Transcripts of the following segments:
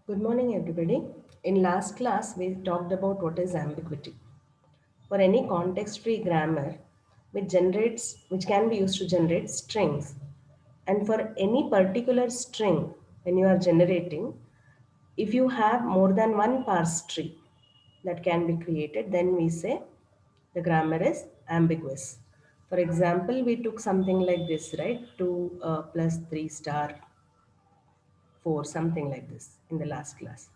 Good morning, everybody. In last class, we talked about what is ambiguity. For any context-free grammar, which can be used to generate strings, and for any particular string, when you are generating, if you have more than one parse tree that can be created, then we say the grammar is ambiguous. For example, we took something like this, right? 2 plus 3 star 4, something like this in the last class.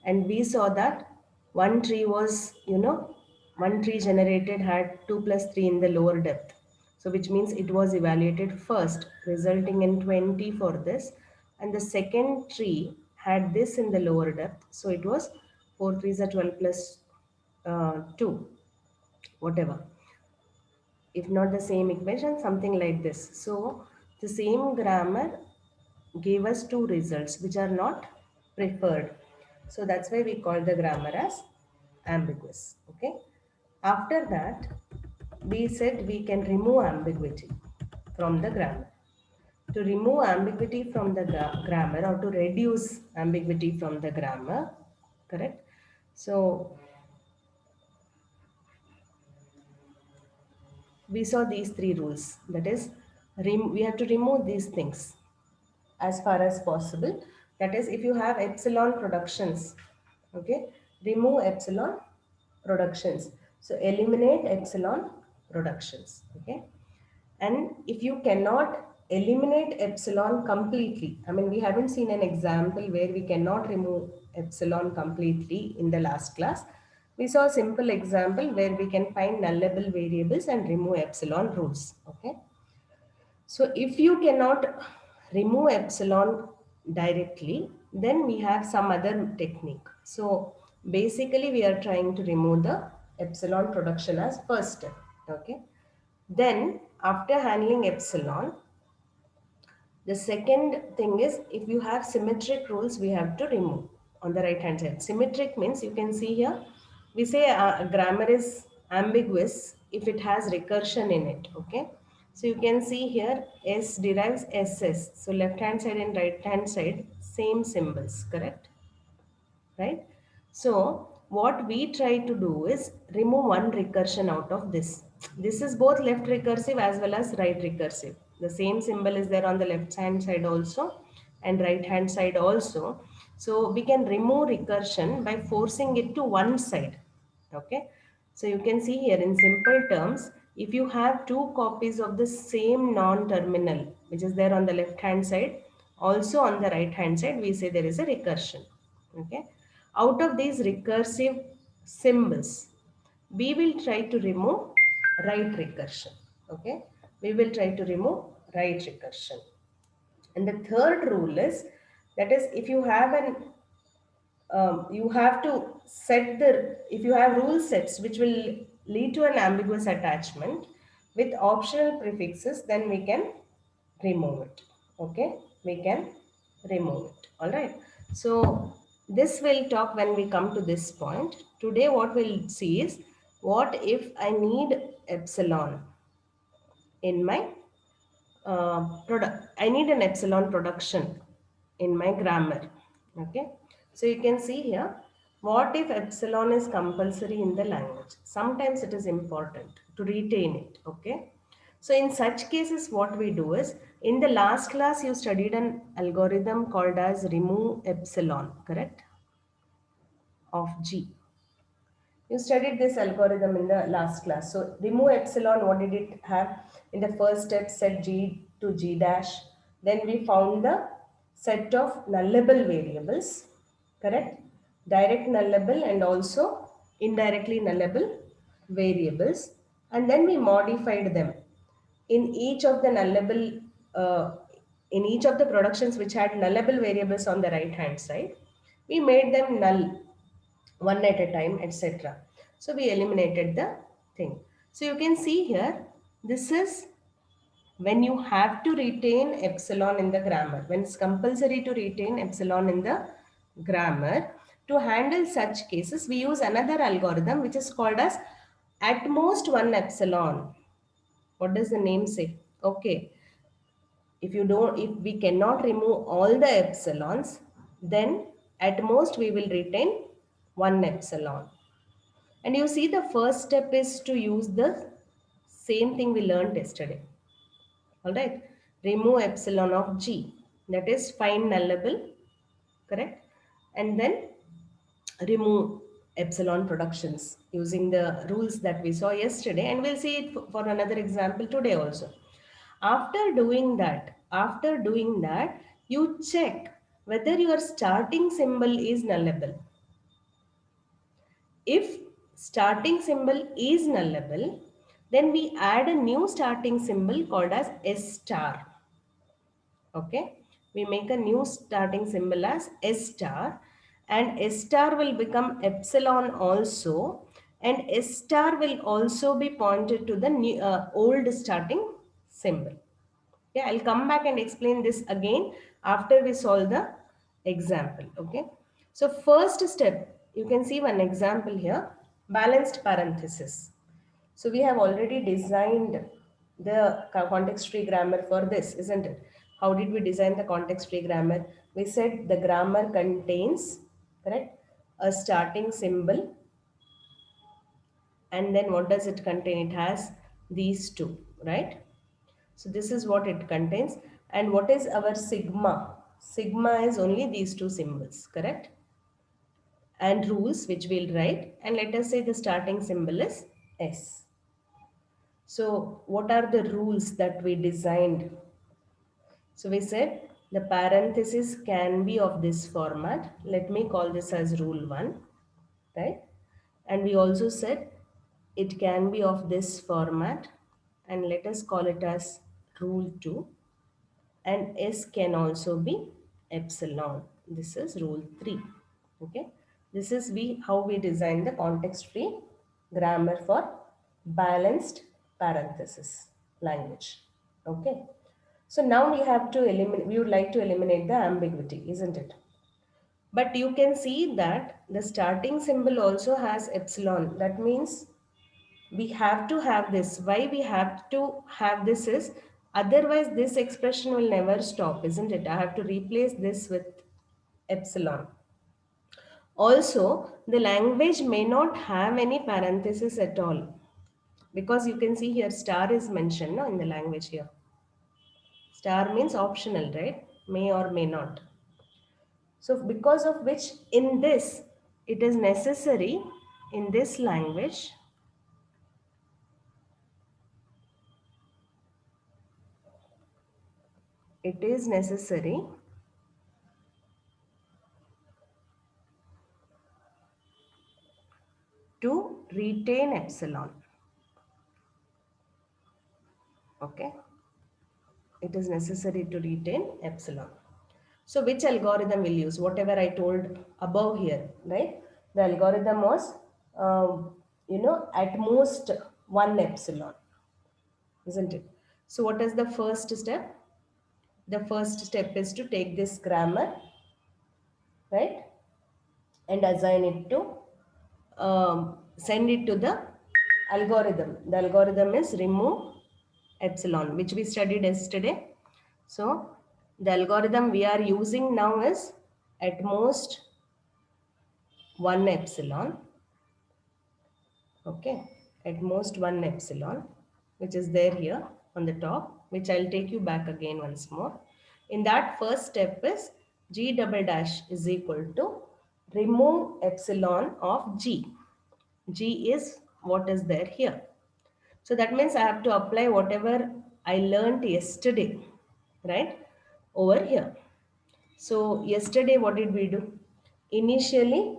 And we saw that one tree was, one tree generated had 2 plus 3 in the lower depth. So which means it was evaluated first, resulting in 20 for this. And the second tree had this in the lower depth. So it was 4 3s are 12 plus 2, whatever. If not the same equation, something like this. So the same grammar gave us two results which are not preferred. So that's why we call the grammar as ambiguous. Okay. After that, we said we can remove ambiguity from the grammar. To remove ambiguity from the grammar, or to reduce ambiguity from the grammar, correct? So we saw these three rules. That is, we have to remove these things as far as possible. That is, if you have epsilon productions, okay, remove epsilon productions. So eliminate epsilon productions, okay. And if you cannot eliminate epsilon completely, I mean, we haven't seen an example where we cannot remove epsilon completely in the last class. We saw a simple example where we can find nullable variables and remove epsilon rules, okay. So if you cannot remove epsilon directly, then we have some other technique. So basically we are trying to remove the epsilon production as first step. Okay. Then after handling epsilon, the second thing is, if you have symmetric rules, we have to remove on the right hand side. Symmetric means, you can see here, we say grammar is ambiguous if it has recursion in it. Okay. So you can see here S derives SS. So left hand side and right hand side, same symbols, correct? Right? So what we try to do is remove one recursion out of this. This is both left recursive as well as right recursive. The same symbol is there on the left hand side also and right hand side also. So we can remove recursion by forcing it to one side. Okay. So you can see here in simple terms, if you have two copies of the same non-terminal, which is there on the left hand side, also on the right hand side, we say there is a recursion. Okay. Out of these recursive symbols, we will try to remove right recursion. Okay. We will try to remove right recursion. And the third rule is, that is, if you have an you have to set the, if you have rule sets which will lead to an ambiguous attachment with optional prefixes, then we can remove it. Okay, we can remove it. All right. So this will talk when we come to this point. Today what we'll see is, what if I need epsilon in my product, I need an epsilon production in my grammar. Okay. So you can see here, what if epsilon is compulsory in the language? Sometimes it is important to retain it. Okay. So in such cases, what we do is, in the last class, you studied an algorithm called as remove epsilon, correct? Of G. You studied this algorithm in the last class. So remove epsilon, what did it have? In the first step, set G to G dash. Then we found the set of nullable variables, correct? Direct nullable and also indirectly nullable variables. And then we modified them. In each of the nullable, in each of the productions which had nullable variables on the right hand side, we made them null one at a time, etc. So we eliminated the thing. So you can see here, this is when you have to retain epsilon in the grammar, when it's compulsory to retain epsilon in the grammar. To handle such cases, we use another algorithm which is called as at most one epsilon. What does the name say? Okay, if we cannot remove all the epsilons, then At most we will retain 1 epsilon. And you see the first step is to use the same thing we learned yesterday. Alright. Remove epsilon of G. That is find nullable. Correct. And then remove epsilon productions using the rules that we saw yesterday, and we'll see it for another example today also. After doing that, you check whether your starting symbol is nullable. If starting symbol is nullable, then we add a new starting symbol called as S star. Okay, we make a new starting symbol as S star, and S star will become epsilon also, and S star will also be pointed to the new, old starting symbol. Yeah, I'll come back and explain this again after we solve the example. Okay, so first step, you can see one example here, balanced parenthesis. So we have already designed the context-free grammar for this, isn't it? How did we design the context-free grammar? We said the grammar contains, correct, a starting symbol, and then what does it contain? It has these two, right? So this is what it contains. And what is our sigma? Sigma is only these two symbols, correct? And rules which we'll write. And let us say the starting symbol is S. So what are the rules that we designed? So we said the parenthesis can be of this format. Let me call this as rule 1, right? And we also said it can be of this format, and let us call it as rule 2. And S can also be epsilon. This is rule 3. Okay. This is how we design the context-free grammar for balanced parenthesis language. Okay. So now we would like to eliminate the ambiguity, isn't it? But you can see that the starting symbol also has epsilon. That means we have to have this. Why we have to have this is, otherwise this expression will never stop, isn't it? I have to replace this with epsilon. Also, the language may not have any parenthesis at all, because you can see here star is mentioned, no, in the language here. Star means optional, right? May or may not. So because of which in this, it is necessary in this language, it is necessary to retain epsilon. Okay, it is necessary to retain epsilon. So which algorithm will use? Whatever I told above here, right? The algorithm was, at most 1 epsilon, isn't it? So what is the first step? The first step is to take this grammar, right? And assign it to, send it to the algorithm. The algorithm is remove epsilon, which we studied yesterday. So the algorithm we are using now is at most 1 epsilon. Okay, at most 1 epsilon, which is there here on the top, which I'll take you back again once more. In that first step is G double dash is equal to remove epsilon of G. G is what is there here. So that means I have to apply whatever I learned yesterday, right, over here. So yesterday what did we do? Initially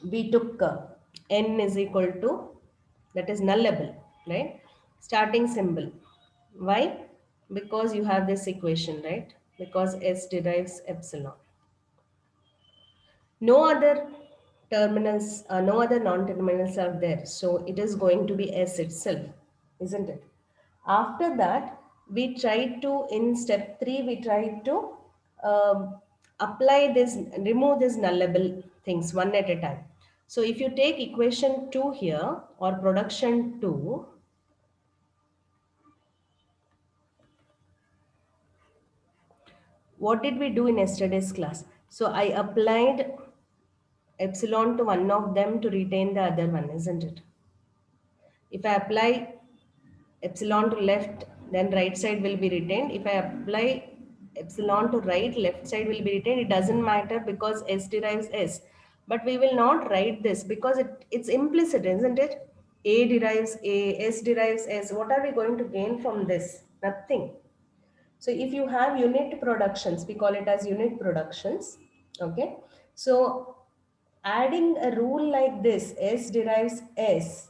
we took n is equal to, that is nullable, right, starting symbol. Why? Because you have this equation, right? Because S derives epsilon. No other terminals, no other non-terminals are there, so it is going to be S itself, isn't it? After that, we try to, in step 3 we try to um, apply this, remove this nullable things one at a time. So if you take equation 2 here, or production 2, what did we do in yesterday's class? So I applied epsilon to one of them to retain the other one, isn't it? If I apply epsilon to left, then right side will be retained. If I apply epsilon to right, left side will be retained. It doesn't matter because S derives S. But we will not write this because it's implicit, isn't it? A derives A, S derives S. What are we going to gain from this? Nothing. So if you have unit productions, we call it as unit productions. Okay. So adding a rule like this, S derives S,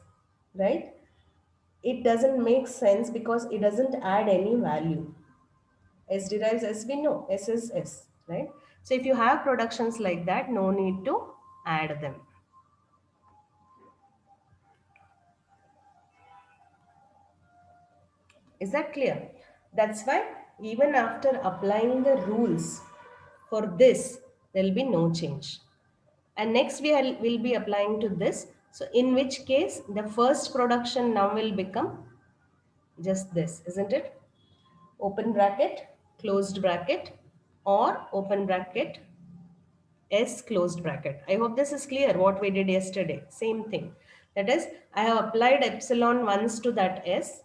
right? It doesn't make sense because it doesn't add any value. S derives S, we know S is S, right? So if you have productions like that, no need to add them. Is that clear? That's why even after applying the rules for this, there will be no change. And next will be applying to this. So in which case the first production now will become just this, isn't it? Open bracket, closed bracket, or open bracket, S closed bracket. I hope this is clear what we did yesterday. Same thing. That is, I have applied epsilon once to that S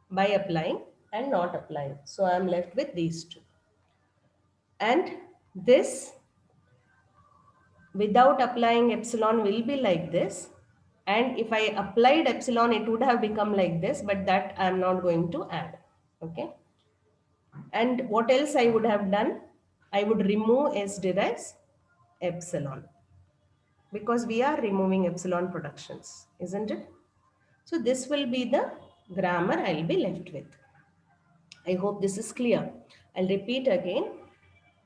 by applying and not applying. So I am left with these two. And this without applying epsilon will be like this. And if I applied epsilon, it would have become like this, but that I am not going to add. Okay. And what else I would have done? I would remove S derives epsilon because we are removing epsilon productions, isn't it? So this will be the grammar I'll be left with. I hope this is clear. I'll repeat again.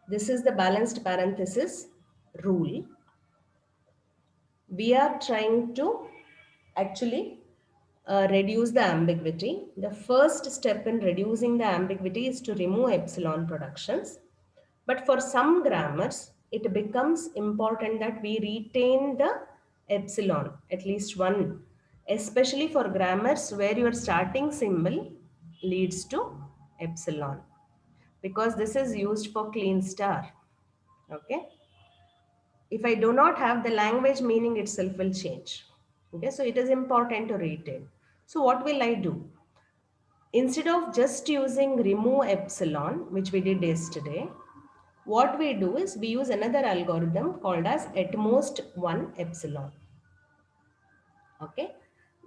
This is the balanced parenthesis rule. We are trying to actually reduce the ambiguity. The first step in reducing the ambiguity is to remove epsilon productions. But for some grammars, it becomes important that we retain the epsilon, at least one, especially for grammars where your starting symbol leads to epsilon, because this is used for clean star. Okay. If I do not have, the language meaning itself will change. Okay, so it is important to retain. So what will I do? Instead of just using remove epsilon, which we did yesterday, what we do is we use another algorithm called as at most one epsilon. Okay,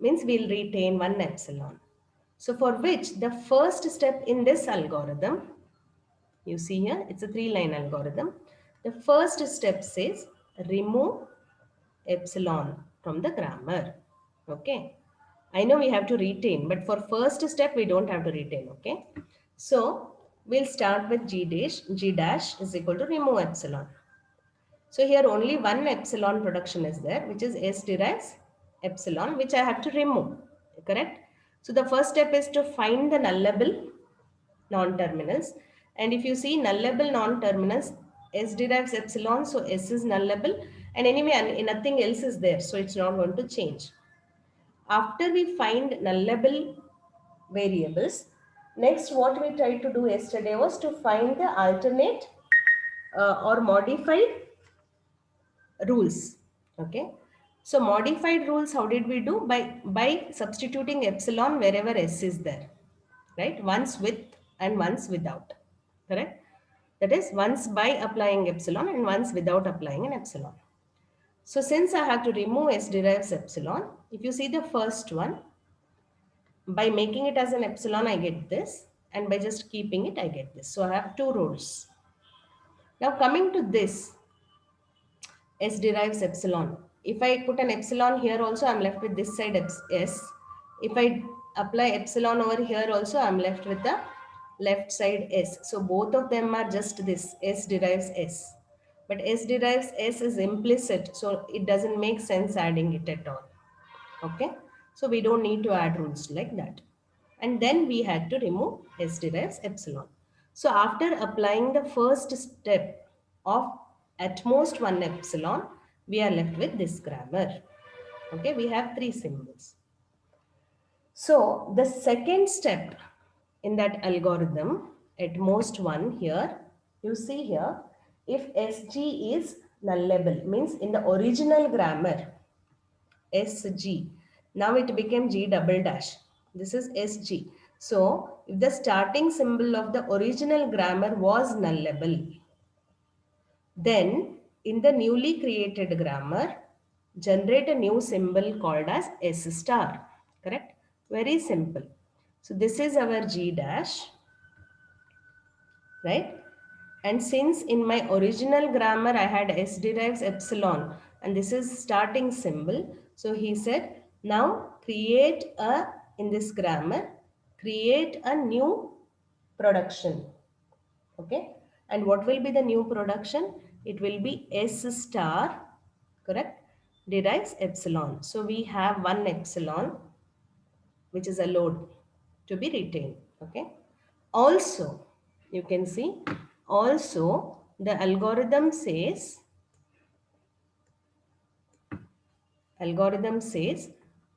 means we'll retain one epsilon. So for which the first step in this algorithm, you see here, it's a 3-line algorithm. The first step says remove epsilon from the grammar. Okay. I know we have to retain, but for first step, we don't have to retain. Okay. So we'll start with G dash is equal to remove epsilon. So here only one epsilon production is there, which is S derives epsilon, which I have to remove. Correct. So the first step is to find the nullable non-terminals. And if you see nullable non-terminals, S derives epsilon, so S is nullable. And anyway, nothing else is there, so it's not going to change. After we find nullable variables, next what we tried to do yesterday was to find the alternate or modified rules. Okay. So modified rules, how did we do? By substituting epsilon wherever S is there. Right? Once with and once without. Correct? That is once by applying epsilon and once without applying an epsilon. So since I have to remove S derives epsilon, if you see the first one, by making it as an epsilon, I get this. And by just keeping it, I get this. So I have two rules. Now coming to this, S derives epsilon. If I put an epsilon here also, I'm left with this side S. If I apply epsilon over here also, I'm left with the left side S. So both of them are just this, S derives S. But S derives S is implicit, so it doesn't make sense adding it at all. Okay, so we don't need to add rules like that. And then we had to remove S derives epsilon. So after applying the first step of at most one epsilon, we are left with this grammar. Okay, we have three symbols. So the second step in that algorithm, at most one here, you see here, If SG is nullable, means in the original grammar, SG, now it became G double dash. This is SG. So, if the starting symbol of the original grammar was nullable, then in the newly created grammar, generate a new symbol called as S star. Correct? Very simple. So, this is our G dash, right? And since in my original grammar I had S derives epsilon and this is starting symbol. So he said, now in this grammar, create a new production. Okay. And what will be the new production? It will be S star, correct? Derives epsilon. So we have one epsilon, which is a load to be retained. Okay. Also, you can see, also the algorithm says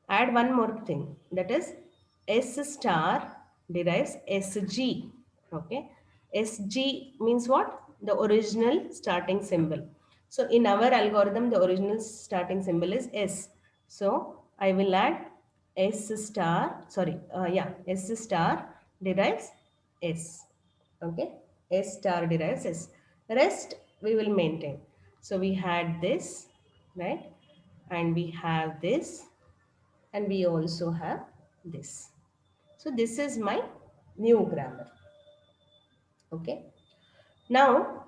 add one more thing, that is S star derives SG. Okay, SG means what? The original starting symbol. So in our algorithm the original starting symbol is S. So I will add S star, S star derives S. Okay, S star derives S. Rest we will maintain. So we had this, right? And we have this, and we also have this. So this is my new grammar. Okay. Now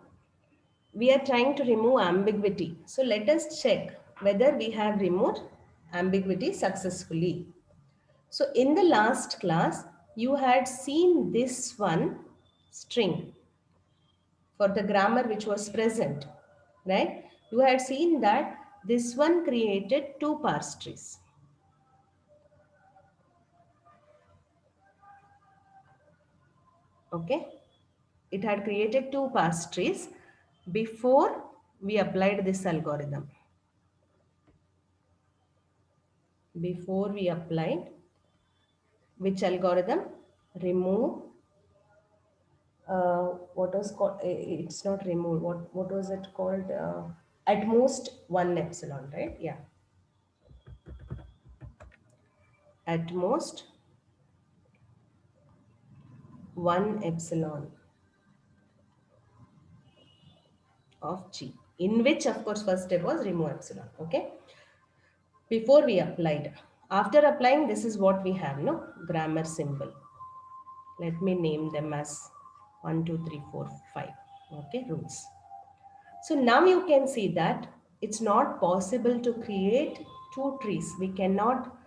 we are trying to remove ambiguity. So let us check whether we have removed ambiguity successfully. So in the last class, you had seen this one string for the grammar which was present, right? You had seen that this one created two parse trees. Okay, it had created two parse trees before we applied this algorithm. Before we applied which algorithm? Remove, what was called, it's not remove, what was it called? At most one epsilon, right? Yeah, at most one epsilon of G, in which of course first step was remove epsilon. Okay, before we applied. After applying, this is what we have, no? Grammar symbol. Let me name them as 1, 2, 3, 4, 5. Okay, rules. So now you can see that it's not possible to create two trees. We cannot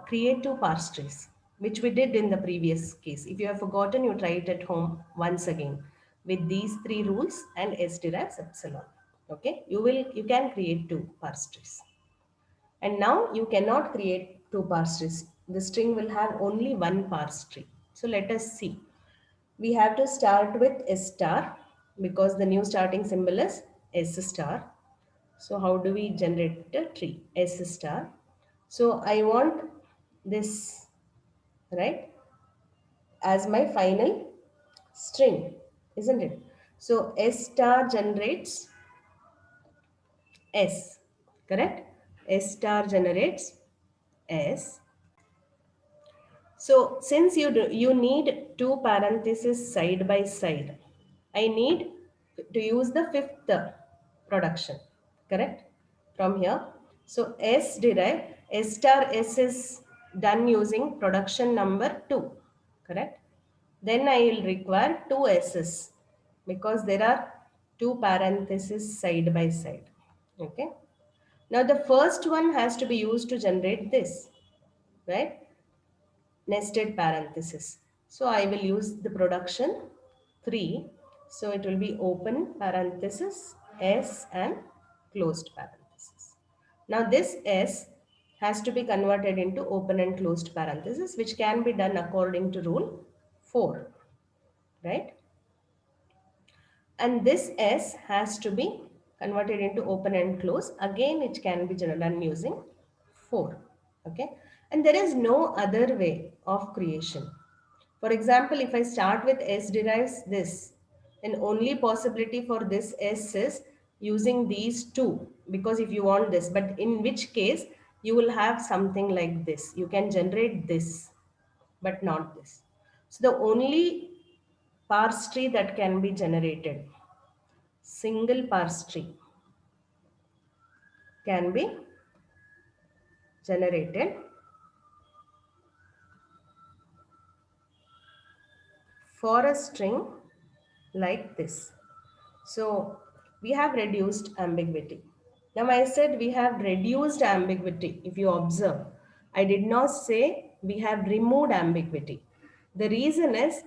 create two parse trees, which we did in the previous case. If you have forgotten, you try it at home once again with these three rules and S derives epsilon. Okay, you can create two parse trees. And now you cannot create two parse trees. The string will have only one parse tree. So let us see. We have to start with S star because the new starting symbol is S star. So how do we generate the tree? S star. So I want this, right, as my final string, isn't it? So S star generates S, correct? S star generates S. So since you need two parentheses side by side, I need to use the fifth production, correct? From here. So S star S is done using production number 2, correct? Then I will require two S's because there are two parentheses side by side, okay? Now the first one has to be used to generate this, right? Nested parenthesis. So I will use the production 3. So it will be open parenthesis S and closed parenthesis. Now this S has to be converted into open and closed parenthesis, which can be done according to rule 4, right? And this S has to be converted into open and close. Again, it can be done using 4. Okay. And there is no other way of creation. For example, if I start with S derives this, And only possibility for this S is using these two, because if you want this, but in which case you will have something like this. You can generate this, but not this. So the only parse tree that can be generated, single parse tree can be generated for a string like this. So we have reduced ambiguity. Now I said we have reduced ambiguity. If you observe, I did not say we have removed ambiguity. The reason is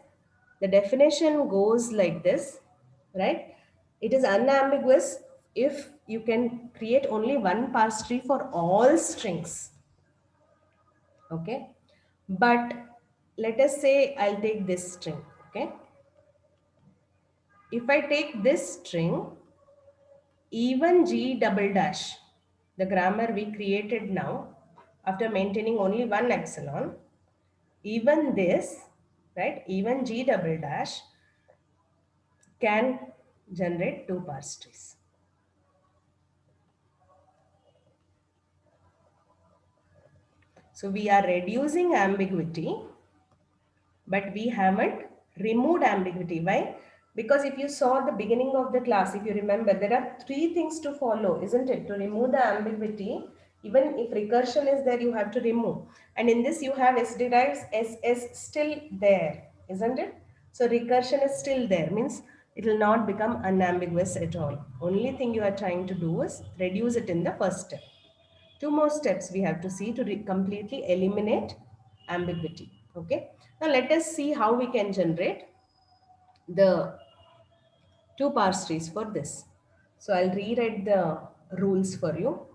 the definition goes like this, right? It is unambiguous if you can create only one parse tree for all strings. Okay. But let us say I'll take this string. Okay. If I take this string, even G double dash, the grammar we created now, after maintaining only one epsilon, even this, right, even G double dash can generate two parse trees. So we are reducing ambiguity, but we haven't removed ambiguity. Why? Because if you saw the beginning of the class, if you remember, there are three things to follow, isn't it? To remove the ambiguity, even if recursion is there, you have to remove. And in this, you have S derives SS still there, isn't it? So recursion is still there, means it will not become unambiguous at all. Only thing you are trying to do is reduce it in the first step. Two more steps we have to see to completely eliminate ambiguity. Okay. Now let us see how we can generate the two parse trees for this. So I'll rewrite the rules for you.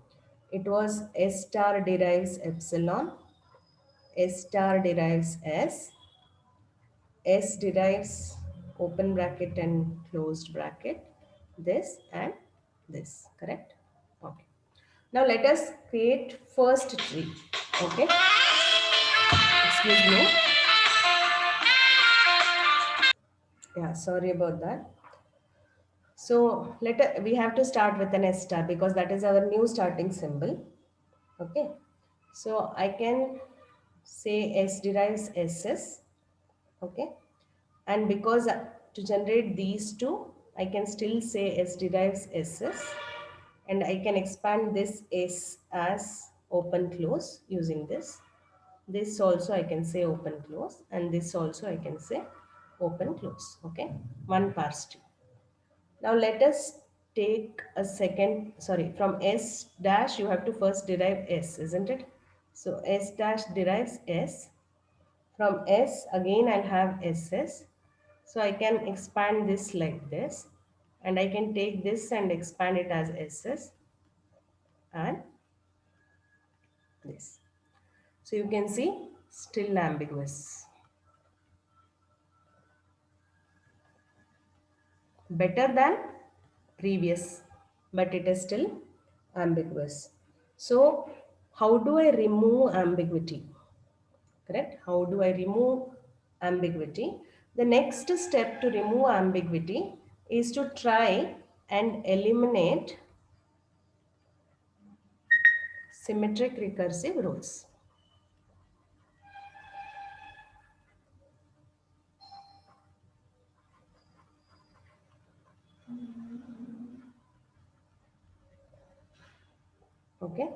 It was S star derives epsilon, S star derives S derives open bracket and closed bracket, this and this, correct? Okay. Now let us create first tree. Okay. Excuse me. Yeah, sorry about that. So we have to start with an S star because that is our new starting symbol. Okay. So I can say S derives SS. Okay. And because to generate these two, I can still say S derives SS. And I can expand this S as open close using this. This also I can say open close, and this also I can say open close. Okay. One parse tree. Now let us take a second, sorry, from S dash you have to first derive S, isn't it? So S dash derives S. From S again I'll have SS. So I can expand this like this, and I can take this and expand it as SS and this. So you can see still ambiguous. Better than previous, but it is still ambiguous. So how do I remove ambiguity? Correct? How do I remove ambiguity? The next step to remove ambiguity is to try and eliminate symmetric recursive rules. Okay.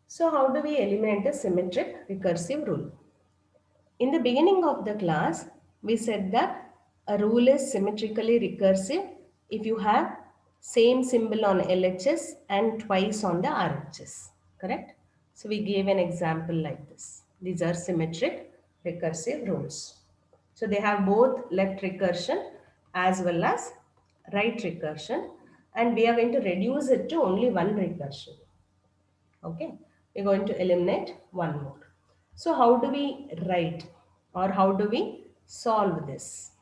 So how do we eliminate the symmetric recursive rule? In the beginning of the class, we said that a rule is symmetrically recursive if you have same symbol on LHS and twice on the RHS, correct? So we gave an example like this. These are symmetric recursive rules. So they have both left recursion as well as right recursion, and we are going to reduce it to only one recursion. Okay, we're going to eliminate one more. So how do we write or how do we solve this?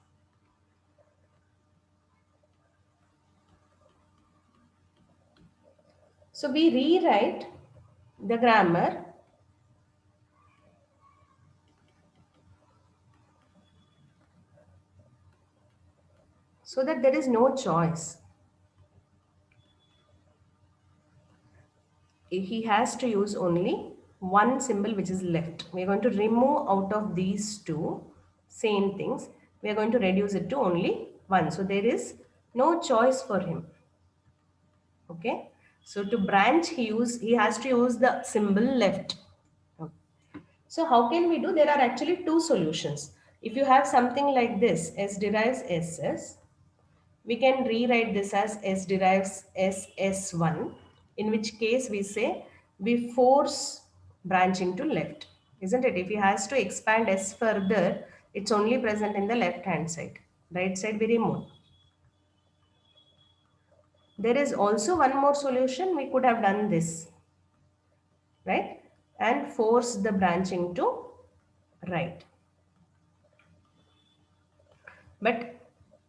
So we rewrite the grammar so that there is no choice. He has to use only one symbol which is left. We are going to remove out of these two same things. We are going to reduce it to only one. So there is no choice for him. Okay. So to branch, he has to use the symbol left. Okay. So how can we do? There are actually two solutions. If you have something like this, S derives SS, we can rewrite this as S derives SS1, in which case we say we force branching to left, isn't it? If he has to expand S further, it's only present in the left hand side. Right side we remove. There is also one more solution. We could have done this, right? And force the branching to right. But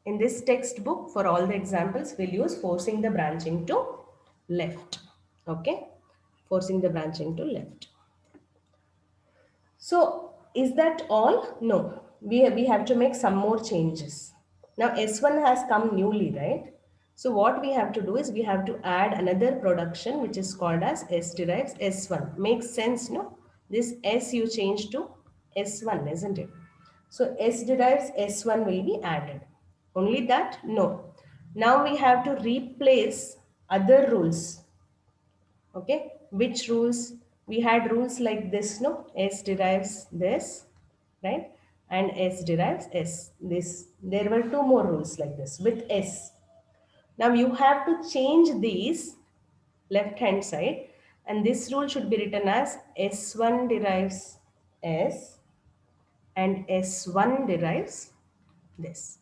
in this textbook, for all the examples, we'll use forcing the branching to left. Okay? Forcing the branching to left. So, is that all? No. We have to make some more changes. Now, S1 has come newly, right? So, what we have to do is we have to add another production which is called as S derives S1. Makes sense, no? This S you change to S1, isn't it? So, S derives S1 will be added. Only that? No. Now, we have to replace other rules. Okay, which rules? We had rules like this, no? S derives this, right? And S derives S. This. There were two more rules like this with S. Now you have to change these left hand side, and this rule should be written as S1 derives S and S1 derives this.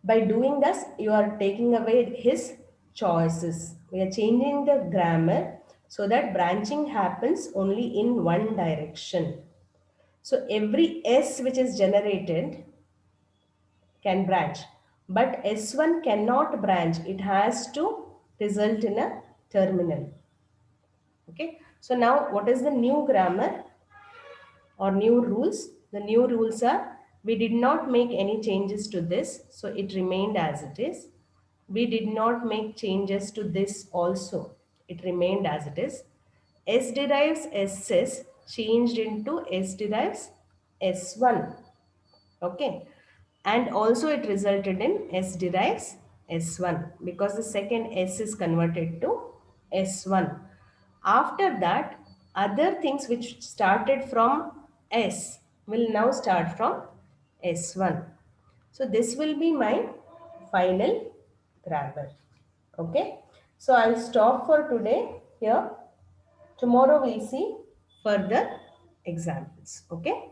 By doing this, you are taking away his choices. We are changing the grammar so that branching happens only in one direction. So every S which is generated can branch, but S1 cannot branch. It has to result in a terminal. Okay. So now what is the new grammar or new rules? The new rules are, we did not make any changes to this, so it remained as it is. We did not make changes to this also, it remained as it is. S derives SS changed into S derives S1. Okay. And also it resulted in S derives S1 because the second S is converted to S1. After that, other things which started from S will now start from S1. So this will be my final grammar. Okay. So I'll stop for today here. Tomorrow we'll see further examples. Okay.